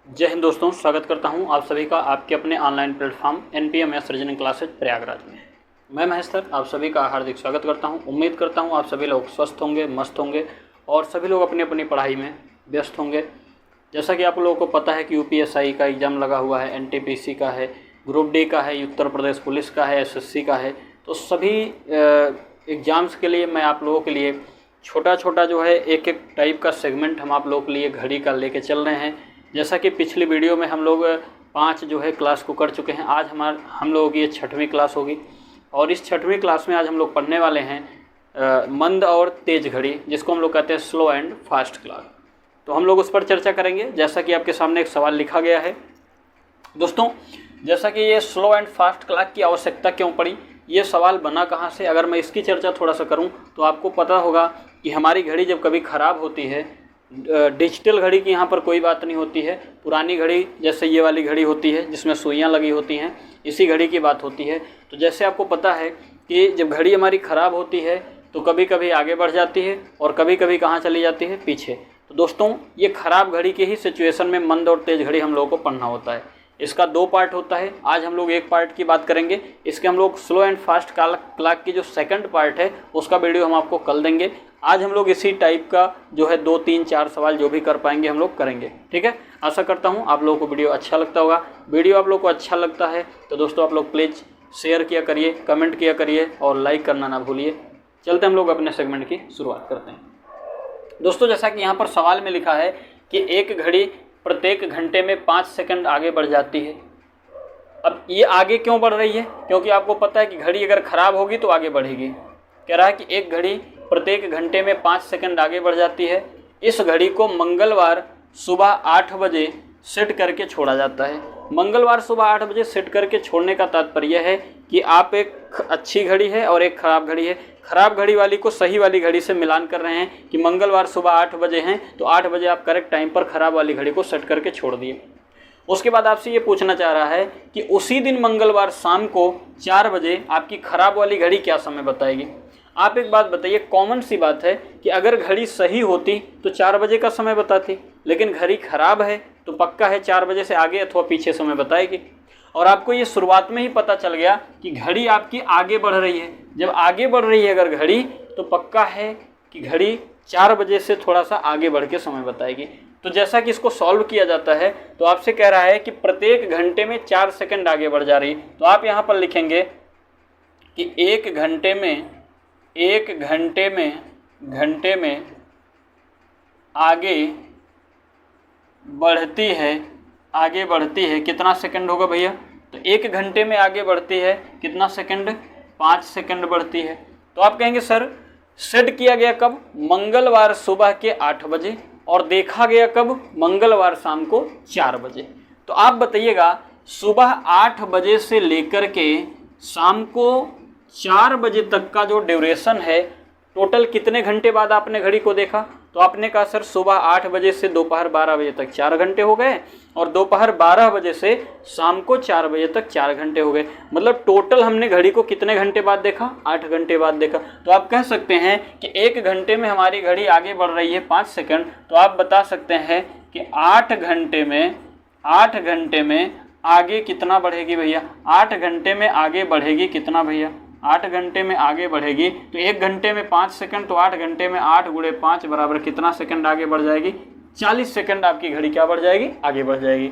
जय हिंद दोस्तों, स्वागत करता हूं आप सभी का आपके अपने online platform NPMS reasoning classes Prayagraj में। मैं महेश सर आप सभी का हार्दिक स्वागत करता हूं। उम्मीद करता हूं आप सभी लोग स्वस्थ होंगे, मस्त होंगे और सभी लोग अपनी अपनी पढ़ाई में व्यस्त होंगे। जैसा कि आप लोगों को पता है कि UPSI का एग्ज़ाम लगा हुआ है, NTPC का है, ग्रुप डी का है, उत्तर प्रदेश पुलिस का है, SSC का है। तो सभी एग्ज़ाम्स के लिए मैं आप लोगों के लिए छोटा छोटा जो है एक एक टाइप का सेगमेंट हम आप लोगों के लिए घड़ी का लेके चल रहे हैं। जैसा कि पिछली वीडियो में हम लोग 5 जो है क्लास को कर चुके हैं। आज हम लोगों की ये 6वीं क्लास होगी और इस 6वीं क्लास में आज हम लोग पढ़ने वाले हैं मंद और तेज़ घड़ी, जिसको हम लोग कहते हैं स्लो एंड फास्ट क्लॉक। तो हम लोग उस पर चर्चा करेंगे। जैसा कि आपके सामने एक सवाल लिखा गया है दोस्तों, जैसा कि ये स्लो एंड फास्ट क्लॉक की आवश्यकता क्यों पड़ी, ये सवाल बना कहाँ से। अगर मैं इसकी चर्चा थोड़ा सा करूँ तो आपको पता होगा कि हमारी घड़ी जब कभी ख़राब होती है, डिजिटल घड़ी की यहाँ पर कोई बात नहीं होती है, पुरानी घड़ी जैसे ये वाली घड़ी होती है जिसमें सुइयाँ लगी होती हैं, इसी घड़ी की बात होती है। तो जैसे आपको पता है कि जब घड़ी हमारी ख़राब होती है तो कभी कभी आगे बढ़ जाती है और कभी कभी कहाँ चली जाती है, पीछे। तो दोस्तों ये ख़राब घड़ी के ही सिचुएशन में मंद और तेज़ घड़ी हम लोगों को पढ़ना होता है। इसका 2 पार्ट होता है। आज हम लोग एक पार्ट की बात करेंगे। इसके हम लोग स्लो एंड फास्ट क्लॉक की जो सेकंड पार्ट है उसका वीडियो हम आपको कल देंगे। आज हम लोग इसी टाइप का जो है 2, 3, 4 सवाल जो भी कर पाएंगे हम लोग करेंगे, ठीक है। आशा करता हूँ आप लोगों को वीडियो अच्छा लगता होगा। वीडियो आप लोग को अच्छा लगता है तो दोस्तों आप लोग प्लीज़ शेयर किया करिए, कमेंट किया करिए और लाइक करना ना भूलिए। चलते हम लोग अपने सेगमेंट की शुरुआत करते हैं। दोस्तों जैसा कि यहाँ पर सवाल में लिखा है कि एक घड़ी प्रत्येक घंटे में 5 सेकंड आगे बढ़ जाती है। अब ये आगे क्यों बढ़ रही है, क्योंकि आपको पता है कि घड़ी अगर ख़राब होगी तो आगे बढ़ेगी। कह रहा है कि एक घड़ी प्रत्येक घंटे में 5 सेकंड आगे बढ़ जाती है। इस घड़ी को मंगलवार सुबह 8 बजे सेट करके छोड़ा जाता है। मंगलवार सुबह 8 बजे सेट करके छोड़ने का तात्पर्य है कि आप एक अच्छी घड़ी है और एक ख़राब घड़ी है। ख़राब घड़ी वाली को सही वाली घड़ी से मिलान कर रहे हैं कि मंगलवार सुबह 8 बजे हैं तो 8 बजे आप करेक्ट टाइम पर ख़राब वाली घड़ी को सेट करके छोड़ दिए। उसके बाद आपसे ये पूछना चाह रहा है कि उसी दिन मंगलवार शाम को 4 बजे आपकी ख़राब वाली घड़ी क्या समय बताएगी। आप एक बात बताइए, कॉमन सी बात है कि अगर घड़ी सही होती तो 4 बजे का समय बताती, लेकिन घड़ी ख़राब है तो पक्का है 4 बजे से आगे अथवा पीछे समय बताएगी। और आपको ये शुरुआत में ही पता चल गया कि घड़ी आपकी आगे बढ़ रही है। जब आगे बढ़ रही है अगर घड़ी तो पक्का है कि घड़ी 4 बजे से थोड़ा सा आगे बढ़ के समय बताएगी। तो जैसा कि इसको सॉल्व किया जाता है तो आपसे कह रहा है कि प्रत्येक घंटे में 4 सेकंड आगे बढ़ जा रही। तो आप यहाँ पर लिखेंगे कि एक घंटे में आगे बढ़ती है कितना सेकंड होगा भैया। तो एक घंटे में आगे बढ़ती है कितना सेकंड, 5 सेकंड बढ़ती है। तो आप कहेंगे सर सेट किया गया कब, मंगलवार सुबह के 8 बजे और देखा गया कब, मंगलवार शाम को 4 बजे। तो आप बताइएगा सुबह 8 बजे से लेकर के शाम को 4 बजे तक का जो ड्यूरेशन है, टोटल कितने घंटे बाद आपने घड़ी को देखा। तो आपने कहा सर सुबह 8 बजे से दोपहर 12 बजे तक 4 घंटे हो गए और दोपहर 12 बजे से शाम को 4 बजे तक 4 घंटे हो गए। मतलब टोटल हमने घड़ी को कितने घंटे बाद देखा, 8 घंटे बाद देखा। तो आप कह सकते हैं कि एक घंटे में हमारी घड़ी आगे बढ़ रही है 5 सेकंड। तो आप बता सकते हैं कि 8 घंटे में आगे कितना बढ़ेगी भैया। 8 घंटे में आगे बढ़ेगी कितना भैया, 8 घंटे में आगे बढ़ेगी। तो एक घंटे में 5 सेकंड, तो 8 घंटे में 8 गुणे 5 बराबर कितना सेकंड आगे बढ़ जाएगी, 40 सेकंड आपकी घड़ी क्या बढ़ जाएगी, आगे बढ़ जाएगी।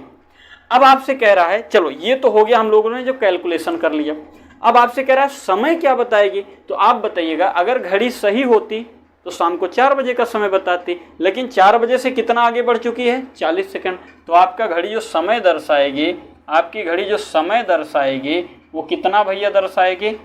अब आपसे कह रहा है, चलो ये तो हो गया हम लोगों ने जो कैलकुलेशन कर लिया। अब आपसे कह रहा है समय क्या बताएगी। तो आप बताइएगा अगर घड़ी सही होती तो शाम को 4 बजे का समय बताती, लेकिन 4 बजे से कितना आगे बढ़ चुकी है, 40 सेकंड। तो आपका घड़ी जो समय दर्शाएगी, आपकी घड़ी जो समय दर्शाएगी वो कितना भैया दर्शाएगी,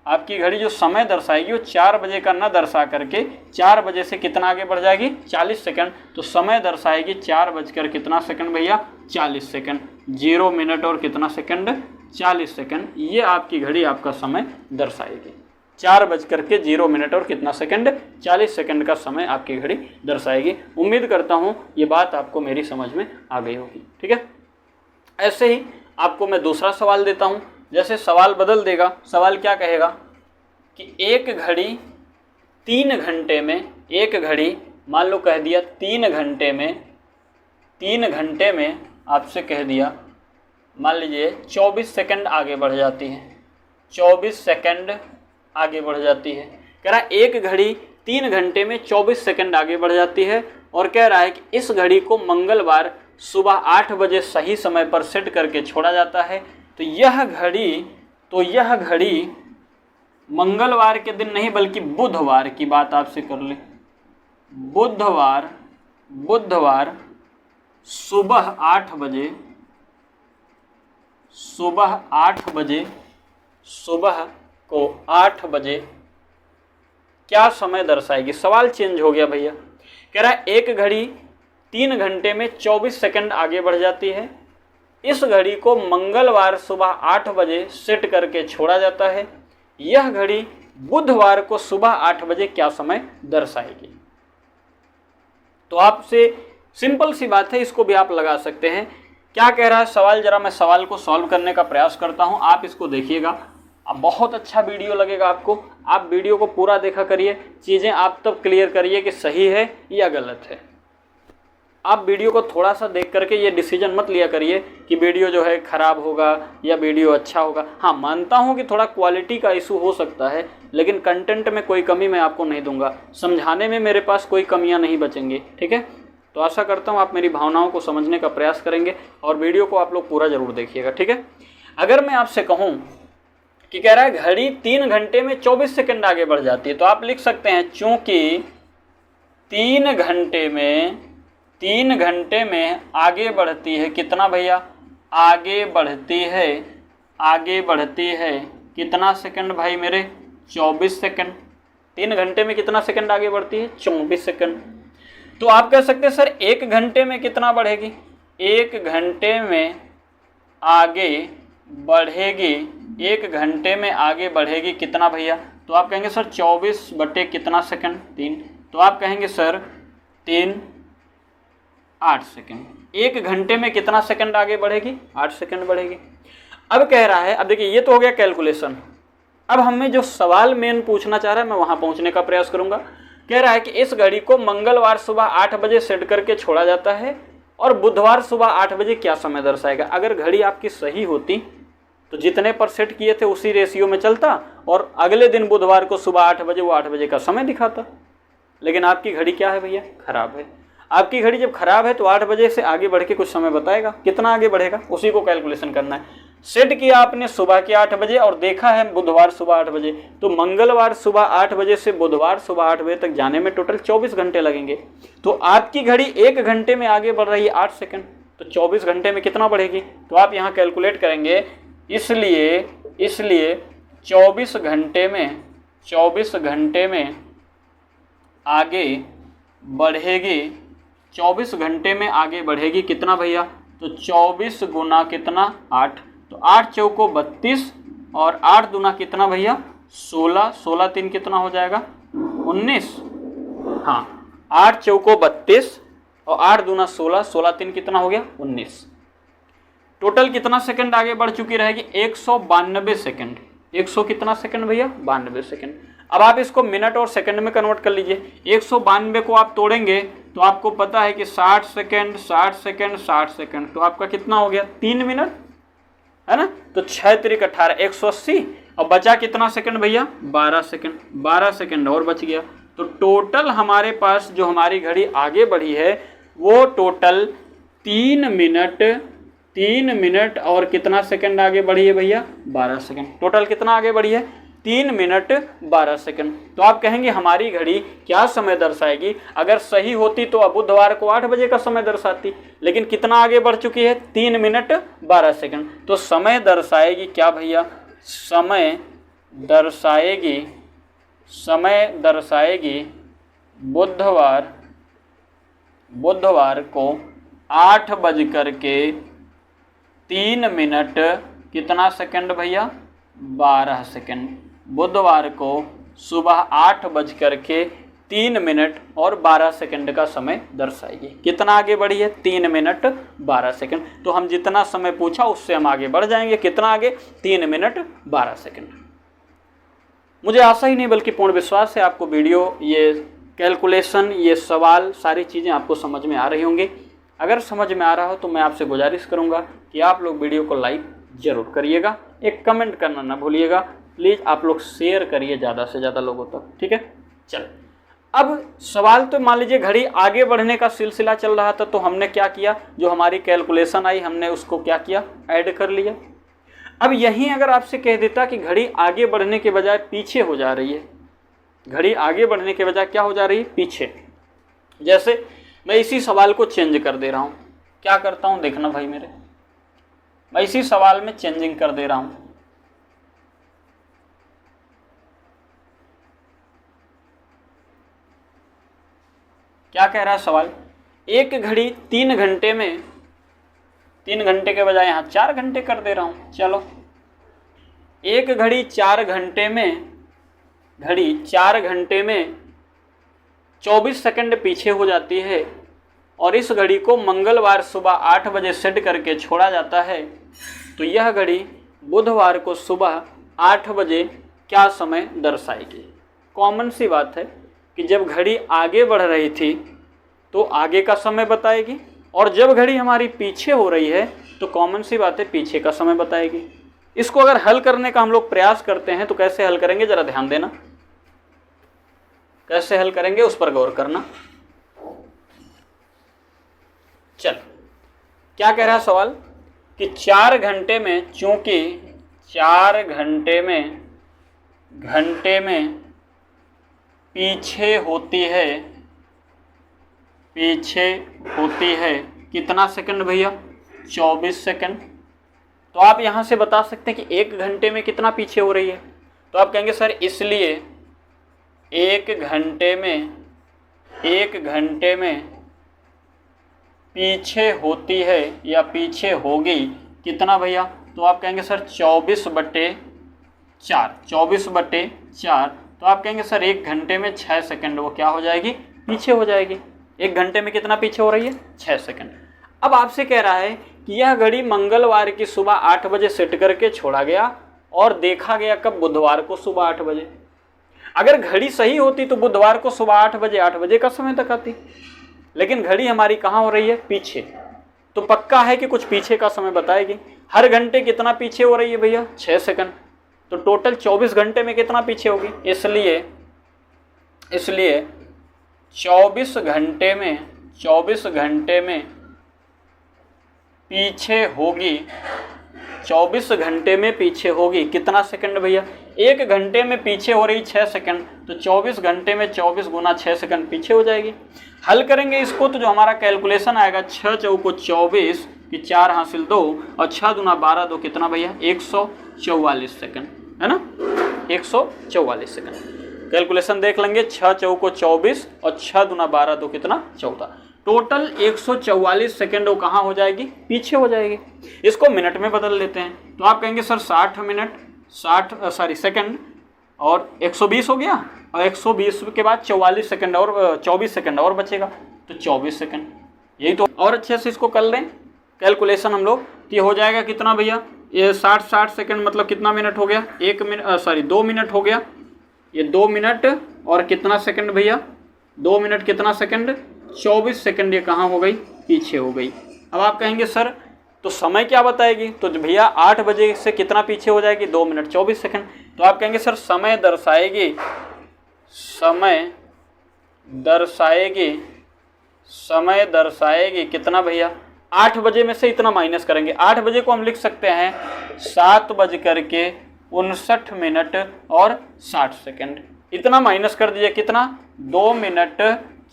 आपकी घड़ी जो समय दर्शाएगी वो 4 बजे का न दर्शा करके 4 बजे से कितना आगे बढ़ जाएगी, 40 सेकंड। तो समय दर्शाएगी 4 बजकर कितना सेकंड भैया, 40 सेकंड। 0 मिनट और कितना सेकंड, 40 सेकंड। ये आपकी घड़ी आपका समय दर्शाएगी। 4 बजकर के 0 मिनट और कितना सेकंड, 40 सेकंड का समय आपकी घड़ी दर्शाएगी। उम्मीद करता हूँ ये बात आपको मेरी समझ में आ गई होगी, ठीक है। ऐसे ही आपको मैं दूसरा सवाल देता हूँ। जैसे सवाल बदल देगा, सवाल क्या कहेगा कि एक घड़ी 3 घंटे में, एक घड़ी मान लो कह दिया 3 घंटे में आपसे कह दिया, मान लीजिए 24 सेकंड आगे बढ़ जाती है, 24 सेकंड आगे बढ़ जाती है। कह रहा है एक घड़ी 3 घंटे में 24 सेकंड आगे बढ़ जाती है और कह रहा है कि इस घड़ी को मंगलवार सुबह 8 बजे सही समय पर सेट करके छोड़ा जाता है। तो यह घड़ी मंगलवार के दिन नहीं बल्कि बुधवार की बात आपसे कर ले। बुधवार सुबह 8 बजे, सुबह को 8 बजे क्या समय दर्शाएगी। सवाल चेंज हो गया भैया। कह रहा है एक घड़ी 3 घंटे में 24 सेकंड आगे बढ़ जाती है, इस घड़ी को मंगलवार सुबह 8 बजे सेट करके छोड़ा जाता है। यह घड़ी बुधवार को सुबह 8 बजे क्या समय दर्शाएगी। तो आपसे सिंपल सी बात है, इसको भी आप लगा सकते हैं। क्या कह रहा है सवाल, जरा मैं सवाल को सॉल्व करने का प्रयास करता हूं, आप इसको देखिएगा। अब बहुत अच्छा वीडियो लगेगा आपको, आप वीडियो को पूरा देखा करिए, चीज़ें आप तब क्लियर करिए कि सही है या गलत है। आप वीडियो को थोड़ा सा देख करके ये डिसीजन मत लिया करिए कि वीडियो जो है ख़राब होगा या वीडियो अच्छा होगा। हाँ, मानता हूँ कि थोड़ा क्वालिटी का इशू हो सकता है, लेकिन कंटेंट में कोई कमी मैं आपको नहीं दूंगा, समझाने में मेरे पास कोई कमियाँ नहीं बचेंगी। ठीक है, तो आशा करता हूँ आप मेरी भावनाओं को समझने का प्रयास करेंगे और वीडियो को आप लोग पूरा ज़रूर देखिएगा। ठीक है, अगर मैं आपसे कहूँ कि कह रहा है घड़ी 3 घंटे में 24 सेकंड आगे बढ़ जाती है, तो आप लिख सकते हैं चूँकि 3 घंटे में आगे बढ़ती है कितना भैया, आगे बढ़ती है कितना सेकंड भाई मेरे, 24 सेकंड। 3 घंटे में कितना सेकंड आगे बढ़ती है, 24 सेकंड। तो आप कह सकते हैं सर 1 घंटे में कितना बढ़ेगी, 1 घंटे में आगे बढ़ेगी, 1 घंटे में आगे बढ़ेगी कितना भैया। तो आप कहेंगे सर 24 बटे कितना सेकंड, 3। तो आप कहेंगे सर 3 8 सेकंड। 1 घंटे में कितना सेकंड आगे बढ़ेगी, 8 सेकंड बढ़ेगी। अब कह रहा है, अब देखिए ये तो हो गया कैलकुलेशन। अब हमें जो सवाल मेन पूछना चाह रहा है मैं वहाँ पहुँचने का प्रयास करूँगा। कह रहा है कि इस घड़ी को मंगलवार सुबह 8 बजे सेट करके छोड़ा जाता है और बुधवार सुबह 8 बजे क्या समय दर्शाएगा। अगर घड़ी आपकी सही होती तो जितने पर सेट किए थे उसी रेशियो में चलता और अगले दिन बुधवार को सुबह 8 बजे वो 8 बजे का समय दिखाता। लेकिन आपकी घड़ी क्या है भैया, खराब है। आपकी घड़ी जब खराब है तो 8 बजे से आगे बढ़ के कुछ समय बताएगा, कितना आगे बढ़ेगा उसी को कैलकुलेशन करना है। सेट किया आपने सुबह के 8 बजे और देखा है बुधवार सुबह 8 बजे, तो मंगलवार सुबह 8 बजे से बुधवार सुबह 8 बजे तक जाने में टोटल 24 घंटे लगेंगे। तो आपकी घड़ी 1 घंटे में आगे बढ़ रही है 8 सेकंड, तो 24 घंटे में कितना बढ़ेगी। तो आप यहाँ कैलकुलेट करेंगे, इसलिए 24 घंटे में आगे बढ़ेगी, 24 घंटे में आगे बढ़ेगी कितना भैया। तो 24 गुना कितना 8, तो 8 चौको 32 और 8 दूना कितना भैया 16, 16 3 कितना हो जाएगा 19। हाँ, 8 चौको 32 और 8 दूना 16, 16 3 कितना हो गया 19। टोटल कितना सेकंड आगे बढ़ चुकी रहेगी 192 सेकंड। 100 कितना सेकंड भैया 92 सेकंड। अब आप इसको मिनट और सेकंड में कन्वर्ट कर लीजिए। 192 को आप तोड़ेंगे तो आपको पता है कि 60 सेकंड 60 सेकंड 60 सेकंड, तो आपका कितना हो गया 3 मिनट, है ना। तो 6 त्रिक 18, 180 और बचा कितना सेकंड भैया 12 सेकंड। 12 सेकंड और बच गया। तो टोटल हमारे पास जो हमारी घड़ी आगे बढ़ी है वो टोटल 3 मिनट और कितना सेकंड आगे बढ़ी है भैया 12 सेकंड। टोटल कितना आगे बढ़ी है 3 मिनट 12 सेकंड। तो आप कहेंगे हमारी घड़ी क्या समय दर्शाएगी। अगर सही होती तो अब बुधवार को 8 बजे का समय दर्शाती, लेकिन कितना आगे बढ़ चुकी है 3 मिनट 12 सेकंड। तो समय दर्शाएगी क्या भैया, समय दर्शाएगी बुधवार को 8:03 कितना सेकंड भैया 12 सेकंड। बुधवार को सुबह 8:03 और 12 सेकंड का समय दर्शाएगी। कितना आगे बढ़ी है 3 मिनट 12 सेकंड। तो हम जितना समय पूछा उससे हम आगे बढ़ जाएंगे। कितना आगे 3 मिनट 12 सेकंड। मुझे आशा ही नहीं बल्कि पूर्ण विश्वास है आपको वीडियो, ये कैलकुलेशन, ये सवाल, सारी चीज़ें आपको समझ में आ रही होंगी। अगर समझ में आ रहा हो तो मैं आपसे गुजारिश करूँगा कि आप लोग वीडियो को लाइक ज़रूर करिएगा, एक कमेंट करना ना भूलिएगा, प्लीज़ आप लोग शेयर करिए ज़्यादा से ज़्यादा लोगों तक, ठीक है। चल, अब सवाल तो मान लीजिए घड़ी आगे बढ़ने का सिलसिला चल रहा था, तो हमने क्या किया, जो हमारी कैलकुलेशन आई हमने उसको क्या किया, ऐड कर लिया। अब यहीं अगर आपसे कह देता कि घड़ी आगे बढ़ने के बजाय पीछे हो जा रही है, घड़ी आगे बढ़ने के बजाय क्या हो जा रही है, पीछे। जैसे मैं इसी सवाल को चेंज कर दे रहा हूँ, क्या करता हूँ देखना भाई मेरे, मैं इसी सवाल में चेंजिंग कर दे रहा हूँ। क्या कह रहा है सवाल, एक घड़ी 3 घंटे में, 3 घंटे के बजाय यहाँ 4 घंटे कर दे रहा हूँ। चलो, एक घड़ी 4 घंटे में, घड़ी 4 घंटे में 24 सेकंड पीछे हो जाती है और इस घड़ी को मंगलवार सुबह 8 बजे सेट करके छोड़ा जाता है, तो यह घड़ी बुधवार को सुबह 8 बजे क्या समय दर्शाएगी। कॉमन सी बात है कि जब घड़ी आगे बढ़ रही थी तो आगे का समय बताएगी, और जब घड़ी हमारी पीछे हो रही है तो कॉमन सी बात है पीछे का समय बताएगी। इसको अगर हल करने का हम लोग प्रयास करते हैं तो कैसे हल करेंगे, जरा ध्यान देना, कैसे हल करेंगे उस पर गौर करना। चल, क्या कह रहा है सवाल कि 4 घंटे में, चूंकि 4 घंटे में पीछे होती है कितना सेकंड भैया, 24 सेकंड। तो आप यहाँ से बता सकते हैं कि 1 घंटे में कितना पीछे हो रही है, तो आप कहेंगे सर इसलिए 1 घंटे में पीछे होती है या पीछे होगी कितना भैया, तो आप कहेंगे सर 24/4। तो आप कहेंगे सर 1 घंटे में 6 सेकंड वो क्या हो जाएगी, पीछे हो जाएगी। 1 घंटे में कितना पीछे हो रही है, 6 सेकंड। अब आपसे कह रहा है कि यह घड़ी मंगलवार की सुबह 8 बजे सेट करके छोड़ा गया और देखा गया कब, बुधवार को सुबह 8 बजे। अगर घड़ी सही होती तो बुधवार को सुबह 8 बजे का समय तक आती, लेकिन घड़ी हमारी कहाँ हो रही है, पीछे, तो पक्का है कि कुछ पीछे का समय बताएगी। हर घंटे कितना पीछे हो रही है भैया, 6 सेकंड, तो टोटल 24 घंटे में कितना पीछे होगी, इसलिए 24 घंटे में पीछे होगी, 24 घंटे में पीछे होगी कितना सेकंड भैया, 1 घंटे में पीछे हो रही 6 सेकंड, तो 24 घंटे में 24 गुना 6 सेकंड पीछे हो जाएगी। हल करेंगे इसको तो जो हमारा कैलकुलेशन आएगा 6 चौको 24 कि 4 हासिल 2 और 6 दूना 12, 2 कितना भैया, 144 सेकंड, है ना, 144 सेकंड। कैलकुलेशन देख लेंगे, 6 चौको 24 और 6 दूना 12, 2 कितना, 14, टोटल 144 सेकंड वो कहाँ हो जाएगी, पीछे हो जाएगी। इसको मिनट में बदल लेते हैं, तो आप कहेंगे सर 60 सेकंड और 120 हो गया, और 120 के बाद 44 सेकंड और 24 सेकंड और बचेगा, तो 24 सेकंड। यही तो, और अच्छे से इसको कर लें कैलकुलेशन हम लोग, तो ये हो जाएगा कितना भैया, ये 60 सेकंड मतलब कितना मिनट हो गया, 2 मिनट हो गया, ये 2 मिनट और कितना सेकंड भैया, 2 मिनट कितना सेकंड, 24 सेकंड, ये कहाँ हो गई, पीछे हो गई। अब आप कहेंगे सर तो समय क्या बताएगी, तो भैया 8 बजे से कितना पीछे हो जाएगी, 2 मिनट 24 सेकंड। तो आप कहेंगे सर समय दर्शाएगी कितना भैया, 8 बजे में से इतना माइनस करेंगे। 8 बजे को हम लिख सकते हैं 7:59 और 60 सेकंड, इतना माइनस कर दीजिए, कितना, 2 मिनट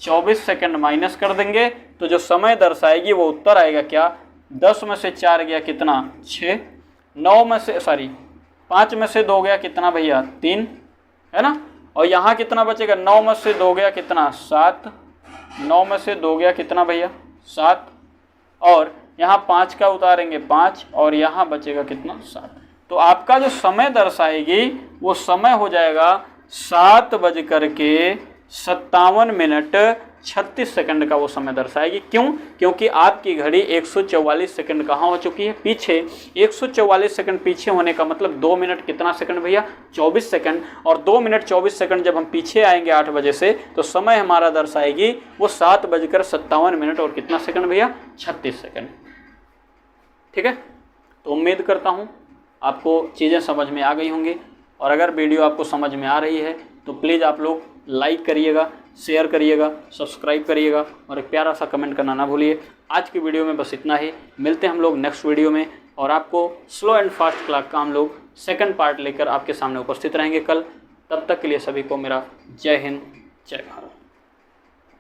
24 सेकंड माइनस कर देंगे, तो जो समय दर्शाएगी वो उत्तर आएगा क्या, 10 में से 4 गया कितना, 6, 5 में से 2 गया कितना भैया, 3, है ना, और यहाँ कितना बचेगा, 9 में से 2 गया कितना, 7, 9 में से 2 गया कितना भैया, 7, और यहाँ 5 का उतारेंगे 5, और यहाँ बचेगा कितना, 7। तो आपका जो समय दर्शाएगी वो समय हो जाएगा 7:57 36 सेकंड का वो समय दर्शाएगी। क्यों? क्योंकि आपकी घड़ी 144 सेकंड कहाँ हो चुकी है? पीछे। 144 सेकंड पीछे होने का मतलब 2 मिनट कितना सेकंड भैया? 24 सेकंड। और 2 मिनट 24 सेकंड जब हम पीछे आएंगे 8 बजे से, तो समय हमारा दर्शाएगी वो 7:57 और कितना सेकंड भैया? 36 सेकंड। ठीक है, तो उम्मीद करता हूँ आपको चीज़ें समझ में आ गई होंगी। और अगर वीडियो आपको समझ में आ रही है तो प्लीज़ आप लोग लाइक करिएगा, शेयर करिएगा, सब्सक्राइब करिएगा और एक प्यारा सा कमेंट करना ना भूलिए। आज की वीडियो में बस इतना ही। मिलते हैं हम लोग नेक्स्ट वीडियो में, और आपको स्लो एंड फास्ट क्लॉक का हम लोग सेकंड पार्ट लेकर आपके सामने उपस्थित रहेंगे कल। तब तक के लिए सभी को मेरा जय हिंद, जय भारत।